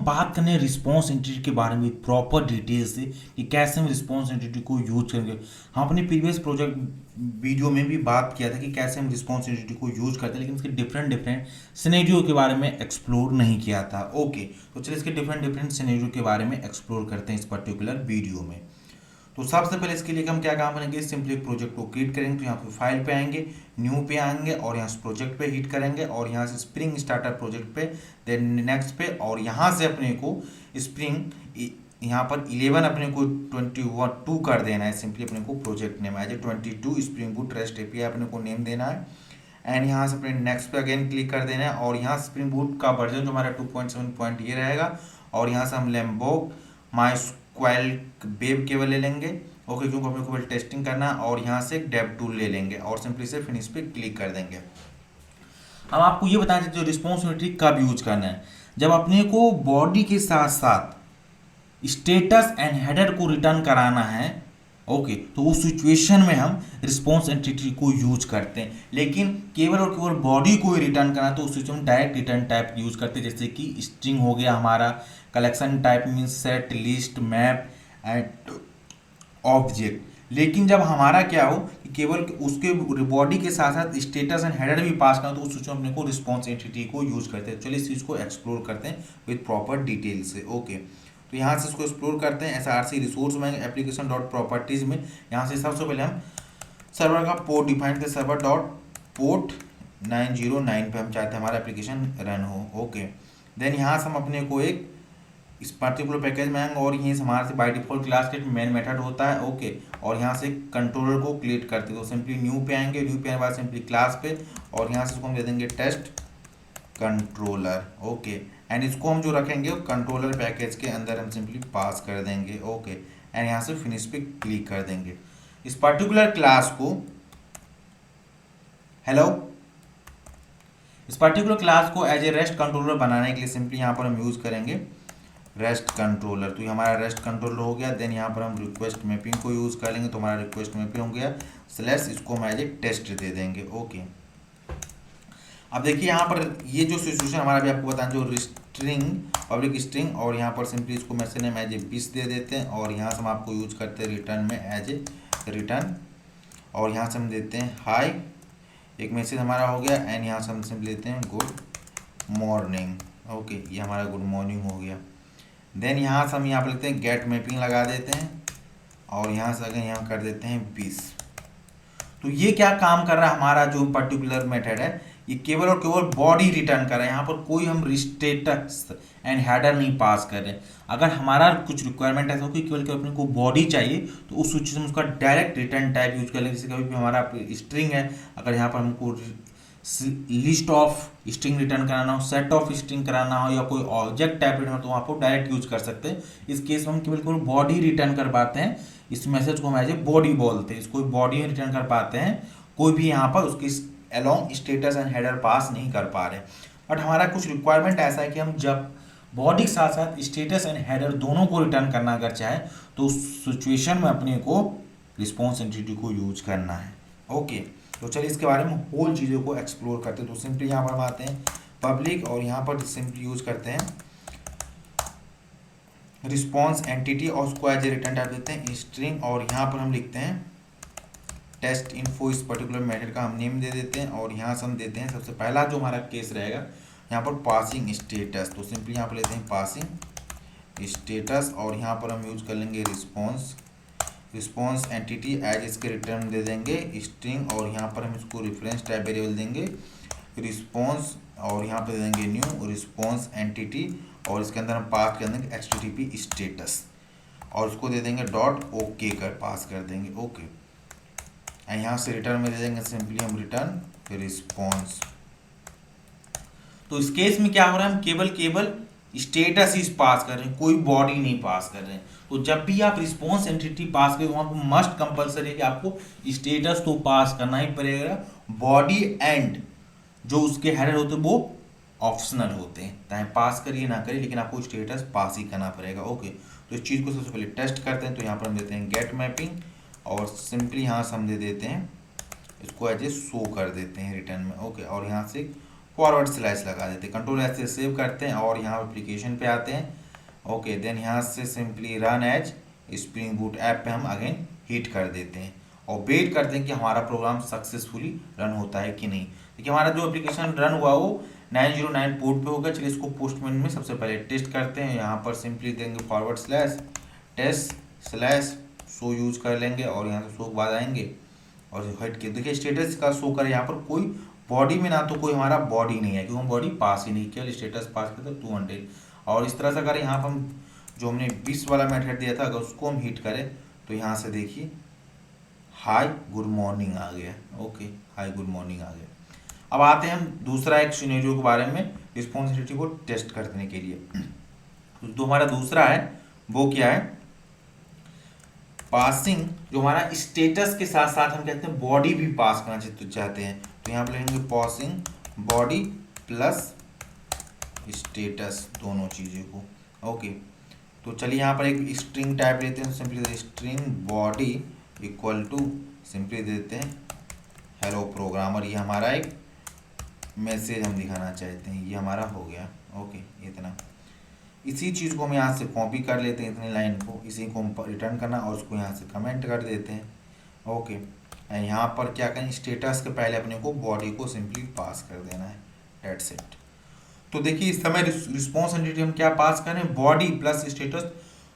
बात करने response entity के बारे में प्रॉपर डिटेल से कि कैसे हम रिस्पॉन्स एंटिटी को यूज करेंगे। हम अपने प्रीवियस प्रोजेक्ट वीडियो में भी बात किया था कि कैसे हम रिस्पॉन्स एंटिटी को यूज करते हैं, लेकिन इसके डिफरेंट डिफरेंट सिनेरियो के बारे में एक्सप्लोर नहीं किया था। ओके, तो चलिए इसके डिफरेंट डिफरेंट सिनेरियो के बारे में एक्सप्लोर करते हैं इस पर्टिकुलर वीडियो में। तो सबसे पहले इसके लिए हम क्या काम करेंगे, सिंपली एक प्रोजेक्ट को क्रिएट करेंगे। तो यहाँ पे फाइल पे आएंगे, न्यू पे आएंगे और यहाँ से प्रोजेक्ट पे हिट करेंगे और यहाँ से स्प्रिंग स्टार्टर प्रोजेक्ट पे, देन नेक्स्ट पे, और यहाँ से अपने को स्प्रिंग यहाँ पर 11 अपने को 22 कर देना है। सिंपली अपने को project name as A 22 spring boot rest API अपने को नेम देना है। एंड यहाँ से अपने नेक्स्ट पे अगेन क्लिक कर देना है और यहाँ स्प्रिंग बूट का वर्जन जो हमारा 2.7 ये रहेगा। और यहाँ से हम लैम्बोर्ग माई स्क्वेल वेब केबल ले लेंगे। ओके, क्योंकि अपने को टेस्टिंग करना है। और यहाँ से एक डेव टूल ले लेंगे और सिंपली से फिनिश पे क्लिक कर देंगे। अब आपको ये बताना चाहिए रिस्पॉन्सिबिलिटी कब यूज करना है, जब अपने को बॉडी के साथ साथ स्टेटस एंड हेडर को रिटर्न कराना है। ओके, तो उस सिचुएशन में हम रिस्पॉन्स एंटिटी को यूज करते हैं। लेकिन केवल और केवल बॉडी को ही रिटर्न करना, तो उस सिचुएशन में डायरेक्ट रिटर्न टाइप यूज करते हैं, जैसे कि स्ट्रिंग हो गया हमारा, collection type means set, list, map and object. लेकिन जब हमारा क्या हो कि केवल उसके बॉडी के साथ साथ स्टेटस एंड हेडर भी पास करना, तो उस सिचुएशन में अपने को रिस्पॉन्स एंटिटी को यूज करते हैं। चलिए इस चीज़ को एक्सप्लोर करते हैं विद प्रॉपर डिटेल से। ओके, तो यहाँ से इसको एक्सप्लोर करते हैं। SRC रिसोर्स में एप्लीकेशन डॉट प्रॉपर्टीज में यहाँ से सबसे पहले हम सर्वर का पोर्ट डिफाइन करते, सर्वर डॉट पोर्ट 909 पे हम चाहते हैं हमारा एप्लीकेशन रन हो। ओके, देन यहाँ से हम अपने को एक इस पर्टिकुलर पैकेज में आएंगे और यहीं से हमारे से बाय डिफॉल्ट क्लास के मेन मेथड होता है। ओके, और यहाँ से कंट्रोलर को क्रिएट करते हैं। तो सिंपली न्यू पे आएंगे, न्यू पे आने के बाद सिंपली क्लास पे और यहाँ से इसको हम दे देंगे टेस्ट कंट्रोलर। ओके, एंड इसको हम जो रखेंगे कंट्रोलर पैकेज के अंदर हम सिंपली पास कर देंगे। ओके, एंड यहाँ से फिनिश पे क्लिक कर देंगे। इस पर्टिकुलर क्लास को हेलो इस पर्टिकुलर क्लास को एज ए रेस्ट कंट्रोलर बनाने के लिए सिंपली यहाँ पर हम यूज करेंगे रेस्ट कंट्रोलर। तो ये हमारा रेस्ट कंट्रोलर हो गया। देन यहाँ पर हम रिक्वेस्ट मैपिंग को यूज कर लेंगे, तो हमारा रिक्वेस्ट मैपिंग हो गया स्लैश, इसको हम एज ए टेस्ट दे देंगे। ओके, अब देखिए यहाँ पर ये जो सिचुएशन हमारा भी आपको बताएं, जो स्ट्रिंग पब्लिक स्ट्रिंग और यहाँ पर सिंपली इसको मैसेज नेम एज ए 20 दे देते हैं और यहाँ से हम आपको यूज करते हैं रिटर्न में एज ए रिटर्न। और यहाँ से हम देते हैं हाई, एक मैसेज हमारा हो गया। एंड यहाँ से हम सिंपली देते हैं गुड मॉर्निंग। ओके, ये हमारा गुड मॉर्निंग हो गया। देन यहाँ से हम यहाँ पर लिखते हैं गेट मैपिंग लगा देते हैं और यहाँ से अगर यहाँ कर देते हैं 20। तो ये क्या काम कर रहा है, हमारा जो पर्टिकुलर मेथड है ये केवल और केवल बॉडी रिटर्न कर रहा है। यहाँ पर कोई हम स्टेटस एंड हेडर नहीं पास कर रहे हैं। अगर हमारा कुछ रिक्वायरमेंट ऐसा हो कि केवल अपने को बॉडी चाहिए, तो उस सिचुएशन में उसका डायरेक्ट रिटर्न टाइप यूज कर लेंगे। जैसे कभी भी हमारा स्ट्रिंग है, अगर यहाँ पर हमको लिस्ट ऑफ स्ट्रिंग रिटर्न कराना हो, सेट ऑफ स्ट्रिंग कराना हो या कोई ऑब्जेक्ट टाइप रिटर्न हो, तो वहाँ पर डायरेक्ट यूज कर सकते हैं। इस केस में हम केवल केवल बॉडी रिटर्न कर पाते हैं। इस मैसेज को हम एज ए बॉडी बोलते हैं, इसको बॉडी रिटर्न कर पाते हैं। कोई भी यहाँ पर उसकी अलोंग स्टेटस एंड हेडर पास नहीं कर पा रहे। बट हमारा कुछ रिक्वायरमेंट ऐसा है कि हम जब बॉडी के साथ साथ स्टेटस एंड हेडर दोनों को रिटर्न करना अगर चाहे, तो उस सिचुएशन में अपने को रिस्पॉन्स एंटिटी को यूज करना है। ओके, तो चलिए इसके बारे में होल चीज़ों को एक्सप्लोर करते हैं। तो सिंपली यहाँ पर हम आते हैं पब्लिक और यहाँ पर सिंपली यूज करते हैं रिस्पॉन्स एंटिटी और उसको एज ए रिटर्न टाइप देते हैं स्ट्रिंग। और यहाँ पर हम लिखते हैं टेस्ट इन्फो, इस पर्टिकुलर मेथड का हम नेम दे देते हैं। और यहाँ से हम देते हैं सबसे पहला जो हमारा केस रहेगा यहाँ पर पासिंग स्टेटस। तो सिंपली यहाँ पर लेते हैं पासिंग स्टेटस और यहाँ पर हम यूज कर लेंगे रिस्पॉन्स एंटिटी एज इसके रिटर्न दे देंगे स्ट्रिंग। और यहाँ पर हम इसको रेफरेंस टाइप वेरिएबल देंगे रिस्पॉन्स और यहाँ पर दे देंगे न्यू रिस्पॉन्स एंटिटी और इसके अंदर हम पास कर देंगे HTTP स्टेटस और उसको दे देंगे डॉट ओके कर पास कर देंगे। ओके, एंड यहाँ से रिटर्न में दे देंगे सिंपली हम रिटर्न रिस्पॉन्स। तो इस केस में क्या हो रहा है, हम केवल स्टेटस ही पास कर रहे हैं, कोई बॉडी नहीं पास कर रहे हैं। तो जब भी आप रिस्पॉन्स एंटिटी पास करें, वहाँ पर मस्ट कंपलसरी है कि आपको स्टेटस तो पास करना ही पड़ेगा। बॉडी एंड जो उसके हेडर होते हैं वो ऑप्शनल होते हैं, चाहे पास करिए ना करिए, लेकिन आपको स्टेटस पास ही करना पड़ेगा। ओके, तो इस चीज़ को सबसे पहले टेस्ट करते हैं। तो यहाँ पर हम देते हैं गेट मैपिंग और सिंपली यहाँ से हम दे देते हैं इसको एज ए शो कर देते हैं रिटर्न में। ओके, और यहाँ से फॉरवर्ड स्लैश लगा देते हैं, कंट्रोल एस से सेव करते हैं और यहाँ एप्लीकेशन पे आते हैं। ओके, देन यहाँ से simply run as spring boot app पे हम अगेन हिट कर देते हैं और वेट करते हैं कि हमारा प्रोग्राम सक्सेसफुली रन होता है कि नहीं। देखिए हमारा जो एप्लीकेशन रन हुआ वो 909 पोर्ट पे होगा। चलिए इसको पोस्टमैन में सबसे पहले टेस्ट करते हैं। यहाँ पर सिंपली देंगे forward slash test slash show use कर लेंगे और यहाँ से शो के बाद आएंगे और हट के देखिए स्टेटस का शो करे यहाँ पर कोई बॉडी में ना तो कोई हमारा बॉडी नहीं है क्योंकि हम बॉडी पास ही नहीं किया, स्टेटस पास करते 200। और इस तरह से अगर यहाँ पर हम जो हमने 20 वाला मेथड दिया था अगर उसको हम हिट करें तो यहाँ से देखिए हाई गुड मॉर्निंग आ गया। ओके, हाई गुड मॉर्निंग आ गया। अब आते हैं हम दूसरा एक सिनेरियो के बारे में रिस्पॉन्सिबिलिटी को टेस्ट करने के लिए। तो हमारा दूसरा है वो क्या है, पासिंग। जो हमारा स्टेटस के साथ साथ हम कहते हैं बॉडी भी पास करना चाहते हैं तो यहाँ पर लिखेंगे पासिंग बॉडी प्लस स्टेटस दोनों चीज़ों को। ओके, तो चलिए यहाँ पर एक स्ट्रिंग टाइप लेते हैं, simply string body equal to simply देते हैं हेलो प्रोग्रामर। ये हमारा एक मैसेज हम दिखाना चाहते हैं, ये हमारा हो गया। ओके, इतना इसी चीज़ को हम यहाँ से कॉपी कर लेते हैं, इतनी लाइन को, इसी को हम रिटर्न करना और उसको यहाँ से कमेंट कर देते हैं। ओके, यहाँ पर क्या करें, स्टेटस के पहले अपने को बॉडी को सिंपली पास कर देना है, डेट्स इट। तो देखिए इस समय रिस्पॉन्स एंटिटी हम क्या पास कर रहे हैं, बॉडी प्लस स्टेटस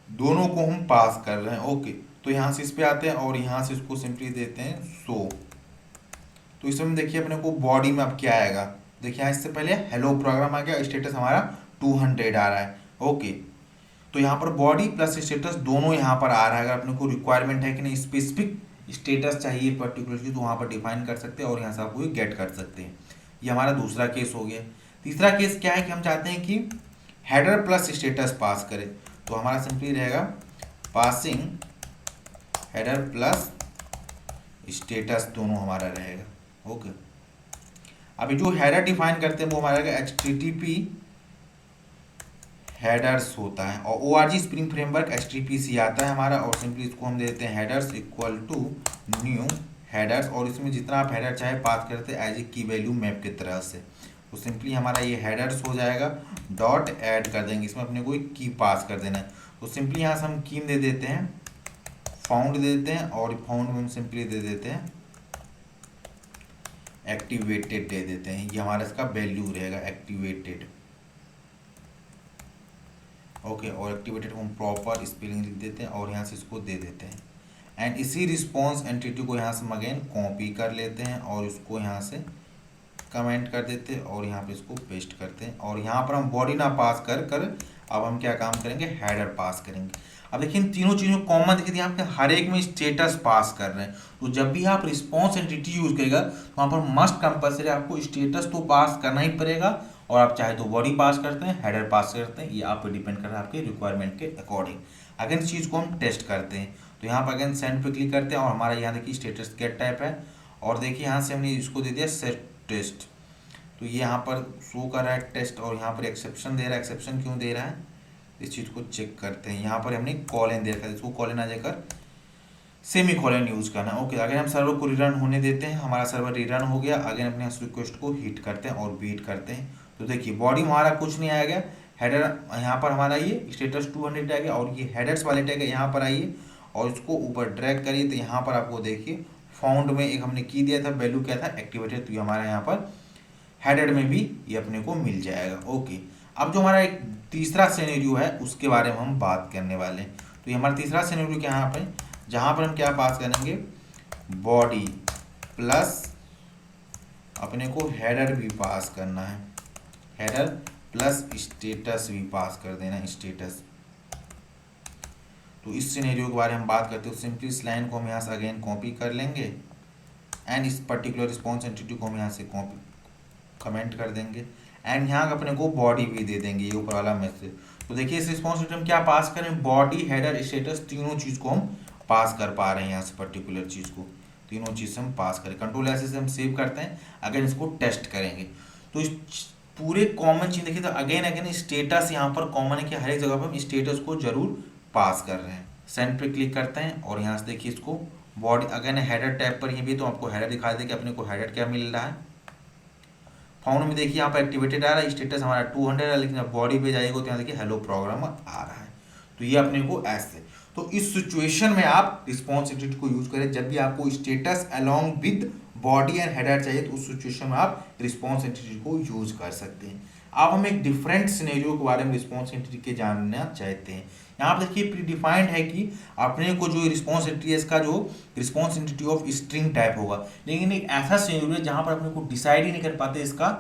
दोनों को हम पास कर रहे हैं। ओके, तो यहाँ से इस पे आते हैं और यहाँ से इसको सिंपली देते हैं शो। तो इस समय देखिए अपने को बॉडी में अब क्या आएगा, देखिए यहाँ इससे पहले हेलो प्रोग्राम आ गया, स्टेटस हमारा 200 आ रहा है। ओके, तो यहाँ पर बॉडी प्लस स्टेटस दोनों यहाँ पर आ रहा है। अगर अपने को रिक्वायरमेंट है कि नहीं स्पेसिफिक स्टेटस चाहिए पर्टिकुलर चीज तो वहाँ पर डिफाइन कर सकते हैं और यहाँ से आप गेट कर सकते हैं। ये हमारा दूसरा केस हो गया। तीसरा केस क्या है कि हम चाहते हैं कि हेडर प्लस स्टेटस पास करें तो हमारा सिंपली रहेगा पासिंग हेडर प्लस स्टेटस दोनों हमारा रहेगा। ओके, अभी जो हेडर डिफाइन करते हैं वो हमारा रहेगा HTTP हेडर्स होता है और ORG स्प्रिंग फ्रेमवर्क HTTP से आता है हमारा और सिंपली इसको हम देते हैं headers equal to new headers और इसमें जितना आप हेडर चाहे पास करते हैं एज ए की वैल्यू मैप की तरह से। तो सिंपली हमारा ये हेडर्स हो जाएगा, डॉट ऐड कर देंगे, इसमें अपने को एक की पास कर देना है। तो सिंपली यहाँ से हम की दे देते हैं फाउंड दे देते हैं और फाउंड में हम सिंपली दे देते हैं एक्टिवेटेड दे देते हैं। ये हमारा इसका वैल्यू रहेगा एक्टिवेटेड। ओके, और एक्टिवेटेड को हम प्रॉपर स्पेलिंग लिख देते हैं और यहाँ से इसको दे देते हैं एंड इसी रिस्पॉन्स एंटिटी को यहाँ से हम अगेन कॉपी कर लेते हैं और उसको यहाँ से कमेंट कर देते हैं और यहाँ पे इसको पेस्ट करते हैं और यहाँ पर हम बॉडी ना पास कर अब हम क्या काम करेंगे, हेडर पास करेंगे। अब देखिए इन तीनों चीज़ों कॉमन देखिए यहाँ पे हर एक में स्टेटस पास कर रहे हैं। तो जब भी आप रिस्पॉन्स एंटिटी यूज करेगा तो वहाँ पर मस्ट कंपल्सरी आपको स्टेटस तो पास करना ही पड़ेगा और आप चाहे तो बॉडी पास करते हैं, हेडर पास करते हैं, ये आप पे डिपेंड कर रहा है आपके रिक्वायरमेंट के अकॉर्डिंग। अगेन इस चीज़ को हम टेस्ट करते हैं तो यहाँ पर अगेन सेंड पे क्लिक करते हैं और हमारा यहाँ देखिए स्टेटस गेट टाइप है और देखिए यहाँ से हमने इसको दे दिया सेट टेस्ट। तो ये यहाँ पर शो कर रहा है टेस्ट और यहाँ पर एक्सेप्शन दे रहा है। एक्सेप्शन क्यों दे रहा है इस चीज़ को चेक करते हैं। यहाँ पर हमने कॉलन दे रखा है, इसको कॉलन आ जाकर सेमी कॉलन यूज करना। ओके, अगर हम सर्वर को रिटर्न होने देते हैं, हमारा सर्वर रिटर्न हो गया। अगर अपने इस रिक्वेस्ट को हिट करते हैं और वेट करते हैं तो देखिए बॉडी हमारा कुछ नहीं आएगा, हेडर यहाँ पर हमारा ये स्टेटस 200 आ गया और ये हेडर्स वाले टैग यहाँ पर आइए और इसको ऊपर ड्रैग करिए तो यहाँ पर आपको देखिए फाउंड में एक हमने की दिया था, वैल्यू क्या था एक्टिवेटेड, तो ये हमारा यहाँ पर हेडर में भी ये अपने को मिल जाएगा। ओके, अब जो हमारा एक तीसरा सिनेरियो है उसके बारे में हम बात करने वाले हैं। तो ये हमारा तीसरा सिनेरियो क्या यहाँ पर, जहाँ पर हम क्या पास करेंगे, बॉडी प्लस अपने को हेडर भी पास करना है, हेडर प्लस स्टेटस भी पास कर देना है, स्टेटस। तो इस सिनेरियो के बारे में हम बात करते हैं। सिंपली इस लाइन को हम यहाँ से अगेन कॉपी कर लेंगे एंड इस पर्टिकुलर रिस्पॉन्स एंटिटी को हम यहाँ से कॉपी कमेंट कर देंगे एंड यहाँ अपने को बॉडी भी दे देंगे, ये ऊपर वाला मैसेज। तो देखिए इस रिस्पॉन्स एंटिटी हम क्या पास करें, बॉडी हेडर स्टेटस तीनों चीज़ को हम पास कर पा रहे हैं। यहाँ से पर्टिकुलर चीज़ को तीनों चीज़ से हम पास करें, कंट्रोल ऐसे से हम सेव करते हैं। अगर इसको टेस्ट करेंगे तो इस पूरे कॉमन चीज़ देखिए तो अगेन स्टेटस यहाँ पर कॉमन है कि हर एक जगह पर हम स्टेटस को जरूर पास कर रहे हैं। सेंड पे क्लिक करते हैं और यहाँ से देखिए इसको बॉडी अगेन हेडर टैब पर ही भी तो आपको हेडर दिखा दे कि अपने को हेडर क्या मिल रहा है। फाउंड में देखिए यहाँ पर एक्टिवेटेड आ रहा है, स्टेटस हमारा 200 है, लेकिन अब बॉडी पे जाएगा तो यहाँ देखिए हेलो प्रोग्रामर आ रहा है। तो ये अपने को ऐसे, तो इस सिचुएशन में आप रिस्पॉन्स एंटिटी को यूज करें जब भी आपको status along with body and header चाहिए, तो उस सिचुएशन में आप रिस्पॉन्स एंटिटी को यूज कर सकते हैं। अब हम एक डिफरेंट सिनेरियो के बारे में रिस्पॉन्स एंटिटी के जानना चाहते हैं। यहाँ पर देखिए प्री डिफाइंड है कि अपने को जो रिस्पॉन्स एंटिटी है इसका जो response entity of string type होगा, लेकिन एक ऐसा सिनेरियो है जहाँ पर अपने को डिसाइड ही नहीं कर पाते इसका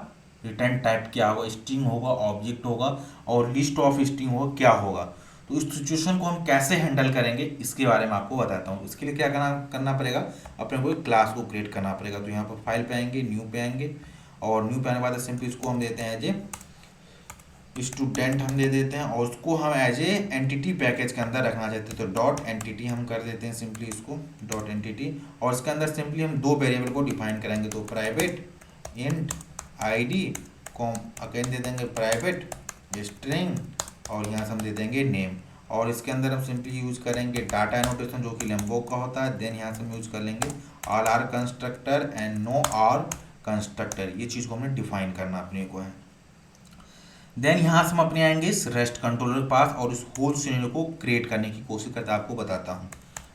रिटर्न टाइप क्या होगा, स्ट्रिंग होगा, ऑब्जेक्ट होगा और लिस्ट ऑफ स्ट्रिंग होगा, क्या होगा। तो इस सिचुएशन को हम कैसे हैंडल करेंगे इसके बारे में आपको बताता हूँ। इसके लिए क्या करना पड़ेगा, अपने को एक क्लास को क्रिएट करना पड़ेगा। तो यहाँ पर फाइल पे आएंगे, न्यू पे आएंगे और न्यू पे आने के बाद सिंपली इसको हम देते हैं एज ए स्टूडेंट हम दे देते हैं और उसको हम एज ए एंटिटी पैकेज के अंदर रखना चाहते हैं। तो डॉट एंटिटी हम कर देते हैं सिंपली इसको डॉट एंटिटी, और इसके अंदर सिंपली हम दो वेरिएबल को डिफाइन करेंगे। तो private int ID com again they देंगे प्राइवेट स्ट्रिंग और यहाँ से हम दे देंगे नेम, और इसके अंदर हम सिंपली यूज करेंगे डाटा एनोटेशन जो कि लैम्बोर्ग का होता है। देन यहाँ से हम यूज कर लेंगे all arg constructor and no arg constructor, ये चीज़ को हमने डिफाइन करना अपने को है। देन यहाँ से हम अपने आएंगे इस रेस्ट कंट्रोलर के पास और इस होल सिनेरियो को क्रिएट करने की कोशिश करते हैं, आपको बताता हूँ।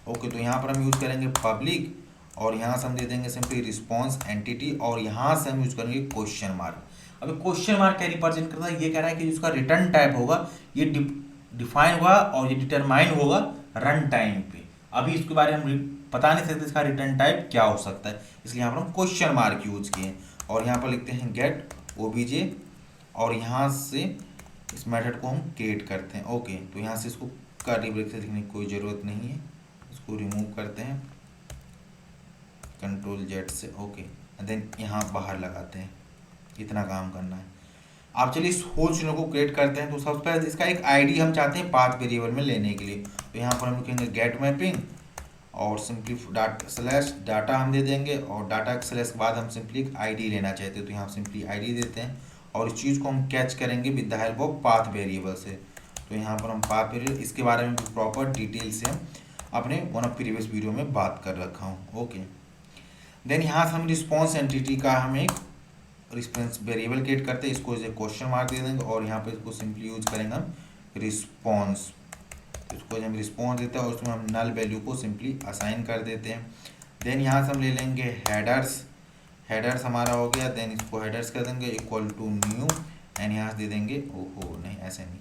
ओके, तो यहाँ पर हम यूज करेंगे पब्लिक और यहाँ से हम दे देंगे सिंपली रिस्पॉन्स एंटिटी और यहाँ से हम यूज करेंगे क्वेश्चन मार्क। अब क्वेश्चन मार्क क्या रिप्रेजेंट करता है, ये कह रहा है कि जिसका रिटर्न टाइप होगा ये डिफाइन होगा और ये डिटरमाइन होगा रन टाइम पे। अभी इसके बारे में हम बता नहीं सकते इसका रिटर्न टाइप क्या हो सकता है, इसलिए यहाँ पर हम क्वेश्चन मार्क यूज किए और यहाँ पर लिखते हैं गेट ओबीजे और यहाँ से इस मेथड को हम क्रिएट करते हैं। ओके, तो यहाँ से इसको कर्ली ब्रेक से लिखने की कोई ज़रूरत नहीं है, इसको रिमूव करते हैं कंट्रोल जेड से। ओके, देन यहाँ बाहर लगाते हैं, इतना काम करना है। आप चलिए इस होल सिनेरियो को क्रिएट करते हैं। तो सबसे पहले इसका एक आईडी हम चाहते हैं पाथ वेरिएबल में लेने के लिए, तो यहाँ पर हम लिखेंगे गेट मैपिंग और सिंपली डाटा हम दे देंगे और डाटा के स्लैश के बाद हम सिंपली एक आईडी लेना चाहते हैं। तो यहाँ सिंपली आईडी देते हैं और इस चीज़ को हम कैच करेंगे with the help of path variable से। तो यहाँ पर हम पाथ वेरिएबल, इसके बारे में प्रॉपर डिटेल से हम अपने वन ऑफ प्रीवियस वीडियो में बात कर रखा हूँ। ओके, देन यहाँ से हम रिस्पॉन्स एंटिटी का हम एक रिस्पॉन्स वेरिएबल क्रिएट करते हैं, इसको एक क्वेश्चन मार्क दे देंगे और यहाँ पे इसको सिंपली यूज करेंगे हम रिस्पॉन्स। इसको हम रिस्पॉन्स देते हैं और उसमें हम नल वैल्यू को सिंपली असाइन कर देते हैं। देन यहाँ से हम ले लेंगे हेडर्स हमारा हो गया। देन इसको हेडर्स कर देंगे इक्वल टू न्यू एंड यहाँ से दे देंगे, ओहो नहीं ऐसे नहीं,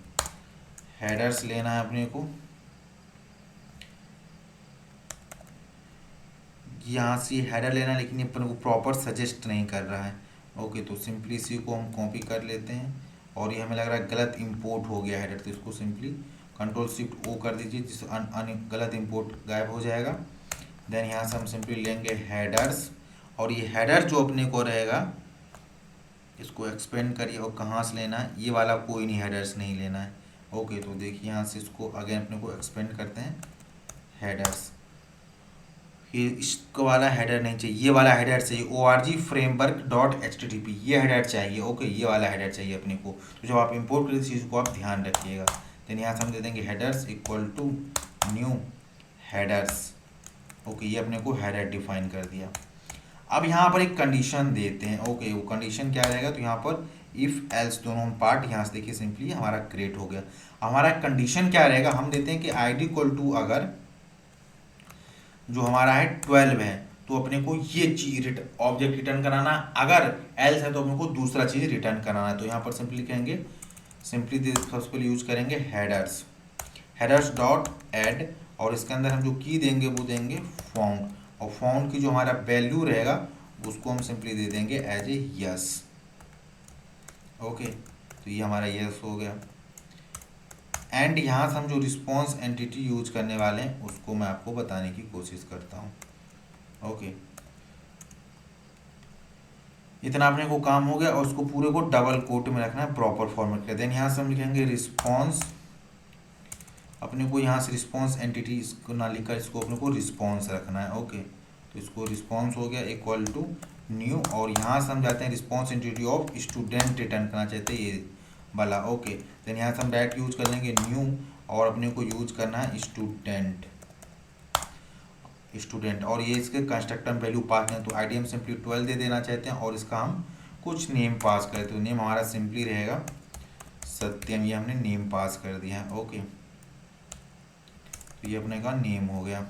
हेडर्स लेना है अपने को, यहाँ से हेडर लेना है लेकिन ये अपने को प्रॉपर सजेस्ट नहीं कर रहा है। ओके, तो सिंपली इसी को हम कॉपी कर लेते हैं और ये हमें लग रहा है गलत इंपोर्ट हो गया हेडर, तो इसको सिंपली कंट्रोल शिफ्ट ओ कर दीजिए जिससे गलत इंपोर्ट गायब हो जाएगा। देन यहाँ से हम सिंपली लेंगे हेडर्स और ये हेडर जो अपने को रहेगा इसको एक्सपेंड करिए और कहाँ से लेना है, ये वाला कोई नहीं हेडर्स नहीं लेना है। ओके, तो देखिए यहाँ से इसको अगेन अपने को एक्सपेंड करते हैं हेडर्स, ये इसको वाला हेडर नहीं चाहिए, ये वाला हेडर चाहिए org framework.http, ये हेडर चाहिए। ओके, ये वाला हेडर चाहिए अपने को। तो जब आप इंपोर्ट करें इस चीज़ को आप ध्यान रखिएगा। देन यहाँ से हम दे देंगे headers equal to new headers. Okay, ये अपने को हेडर डिफाइन कर दिया। अब यहाँ पर एक कंडीशन देते हैं। ओके, वो कंडीशन क्या रहेगा, तो यहाँ पर इफ़ एल्स दोनों पार्ट यहाँ से देखिए सिंपली हमारा क्रिएट हो गया। हमारा कंडीशन क्या रहेगा, हम देते हैं कि id इक्वल टू अगर जो हमारा है 12 है तो अपने को ये चीज ऑब्जेक्ट रिटर्न कराना, अगर एल्स है तो अपने को दूसरा चीज रिटर्न कराना है। तो यहाँ पर सिंपली कहेंगे, सिंपली सबसे पहले यूज करेंगे हेडर्स डॉट ऐड और इसके अंदर हम जो की देंगे वो देंगे फाउंड, और फाउंड की जो हमारा वैल्यू रहेगा उसको हम सिंपली दे देंगे एज ए यस। ओके, तो ये हमारा यस हो गया। एंड यहाँ से हम जो रिस्पॉन्स एंटिटी यूज करने वाले हैं उसको मैं आपको बताने की कोशिश करता हूँ। ओके, इतना अपने को काम हो गया और उसको पूरे को डबल कोट में रखना है प्रॉपर फॉर्मेट का। देन यहाँ से हम लिखेंगे रिस्पॉन्स, अपने को यहाँ से रिस्पॉन्स एंटिटी इसको ना लिखकर इसको अपने को रिस्पॉन्स रखना है। ओके, तो इसको रिस्पॉन्स हो गया इक्वल टू न्यू और यहाँ से हम जाते हैं response entity of student return करना चाहते हैं ये वाला। ओके, देन यहाँ से हम डायरेक्ट यूज कर लेंगे न्यू और अपने को यूज करना है स्टूडेंट और ये इसके कंस्ट्रक्टर वैल्यू पास है। तो आईडी हम सिंपली 12 दे देना चाहते हैं और इसका हम कुछ नेम पास कर देते हो। नेम हमारा सिंपली रहेगा सत्यम, ये हमने नेम पास कर दिया है। ओके, तो ये अपने का नेम हो गया,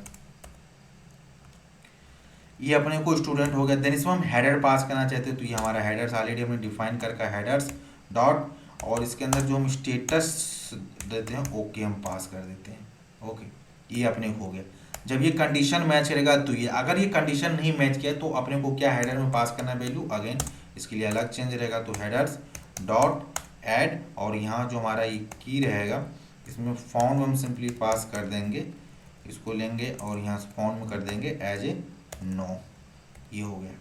ये अपने को स्टूडेंट हो गया। देन इसमें हम हेडर पास करना चाहते हैं, तो ये हमारा हेडर्स ऑलरेडी हमने डिफाइन करके हेडर्स डॉट, और इसके अंदर जो हम स्टेटस देते हैं ओके हम पास कर देते हैं। ओके, ये अपने को हो गया। जब ये कंडीशन मैच करेगा तो ये, अगर ये कंडीशन नहीं मैच किया तो अपने को क्या हेडर में पास करना है वैल्यू, अगेन इसके लिए अलग चेंज रहेगा, तो हेडर्स डॉट ऐड, और यहाँ जो हमारा ये की रहेगा इसमें फाउंड हम सिंपली पास कर देंगे, इसको लेंगे और यहाँ से फाउंड में कर देंगे एज ए नो, ये हो गया।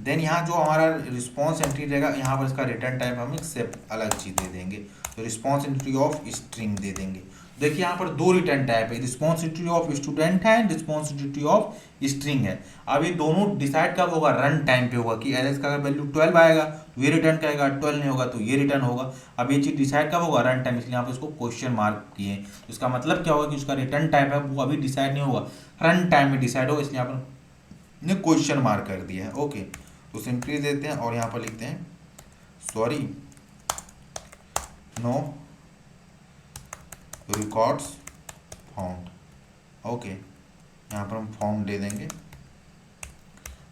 देन यहाँ जो हमारा रिस्पॉन्स एंट्री रहेगा, यहाँ पर इसका रिटर्न टाइप हम एक अलग चीज़ दे देंगे, तो रिस्पॉन्स एंट्री ऑफ स्ट्रिंग दे देंगे। देखिए यहाँ पर दो रिटर्न टाइप है, रिस्पॉन्स एंट्री ऑफ स्टूडेंट है and response entry of string है। अब ये दोनों डिसाइड कब होगा, रन टाइम पे होगा, कि एलएस का अगर वैल्यू 12 आएगा तो ये रिटर्न करेगा, 12 नहीं होगा तो ये रिटर्न होगा। अब ये चीज़ डिसाइड कब होगा, रन टाइम, इसलिए यहाँ पर इसको क्वेश्चन मार्क किए। तो इसका मतलब क्या होगा कि उसका रिटर्न टाइप है वो अभी डिसाइड नहीं होगा, रन टाइम में डिसाइड होगा, इसलिए यहाँ पर ने क्वेश्चन मार्क कर दिया है। ओके, तो सिंपली देते हैं और यहाँ पर लिखते हैं sorry no records found. Okay, यहाँ पर हम फाउंड दे देंगे।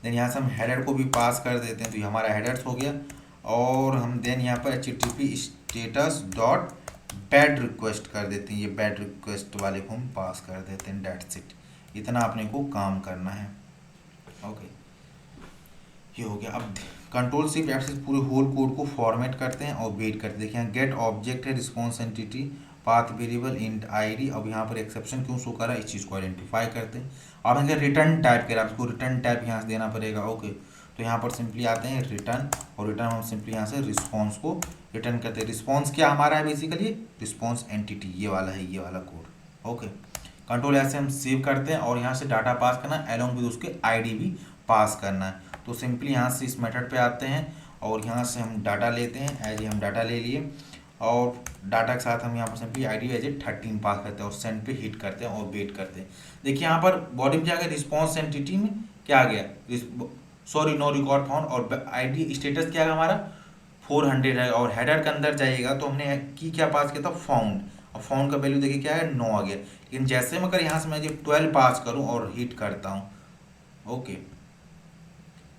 देन यहाँ से हम हेडर को भी पास कर देते हैं, तो ये हमारा हेडर्स हो गया। और हम देन यहाँ पर HTTP status dot bad request कर देते हैं, ये बैड रिक्वेस्ट वाले को हम पास कर देते हैं, डेट्स इट। इतना अपने को काम करना है। ओके, ये हो गया। अब कंट्रोल शिफ्ट F से पूरे होल कोड को फॉर्मेट करते हैं और वेट करते हैं। देखिए यहाँ गेट ऑब्जेक्ट है, response entity, path variable, int ID. अब यहाँ पर एक्सेप्शन क्यों शो कर रहा है, इस चीज़ को आइडेंटिफाई करते हैं। अब यहाँ रिटर्न टाइप करें, आपको रिटर्न टाइप यहाँ से देना पड़ेगा। ओके, तो यहाँ पर सिंपली आते हैं रिटर्न, और रिटर्न हम सिंपली यहाँ से रिस्पॉन्स को रिटर्न करते हैं। रिस्पॉन्स क्या हमारा है, बेसिकली रिस्पॉन्स एंटिटी, ये वाला है, ये वाला कोड। ओके, कंट्रोल ऐसे हम सेव करते हैं और यहाँ से डाटा पास करना है, एलोंग विद उसके आईडी भी पास करना है। तो सिंपली यहाँ से इस मेथड पे आते हैं और यहाँ से हम डाटा लेते हैं, एज हम डाटा ले लिए, और डाटा के साथ हम यहाँ पर सिंपली आईडी एज ए 13 पास करते हैं और सेंड पे हिट करते हैं और वेट करते हैं। देखिए यहाँ पर बॉडी में क्या गया, रिस्पॉन्स एंटिटी में क्या आ गया, सॉरी नो रिकॉर्ड फाउंड, और आईडी स्टेटस क्या है हमारा 400 है, और हेडर के अंदर जाइएगा तो हमने की क्या पास किया था, फाउंड, और फाउंड का वैल्यू देखिए क्या है 9 आ गया। लेकिन जैसे मैं अगर यहाँ से मैं जब 12 पास करूँ और हिट करता हूँ, ओके,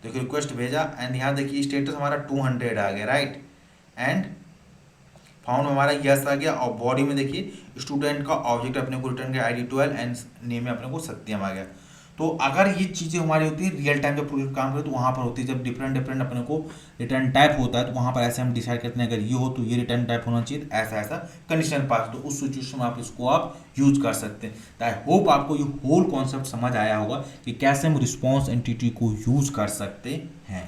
देखिए रिक्वेस्ट भेजा एंड यहाँ देखिए स्टेटस हमारा 200 आ गया, राइट, एंड फाउंड हमारा यस आ गया, और बॉडी में देखिए स्टूडेंट का ऑब्जेक्ट अपने को रिटर्न किया ID 12 एंड नेम में अपने को सत्यम आ गया। तो अगर ये चीज़ें हमारी होती है रियल टाइम पे प्रोजेक्ट काम करें तो वहाँ पर होती है, जब डिफरेंट डिफरेंट अपने को रिटर्न टाइप होता है तो वहाँ पर ऐसे हम डिसाइड करते हैं अगर ये हो तो ये रिटर्न टाइप होना चाहिए, ऐसा ऐसा कंडीशन पास, तो उस सिचुएशन में आप इसको आप यूज कर सकते हैं। आई होप आपको ये होल कॉन्सेप्ट समझ आया होगा कि कैसे हम रिस्पॉन्स एंटिटी को यूज कर सकते हैं।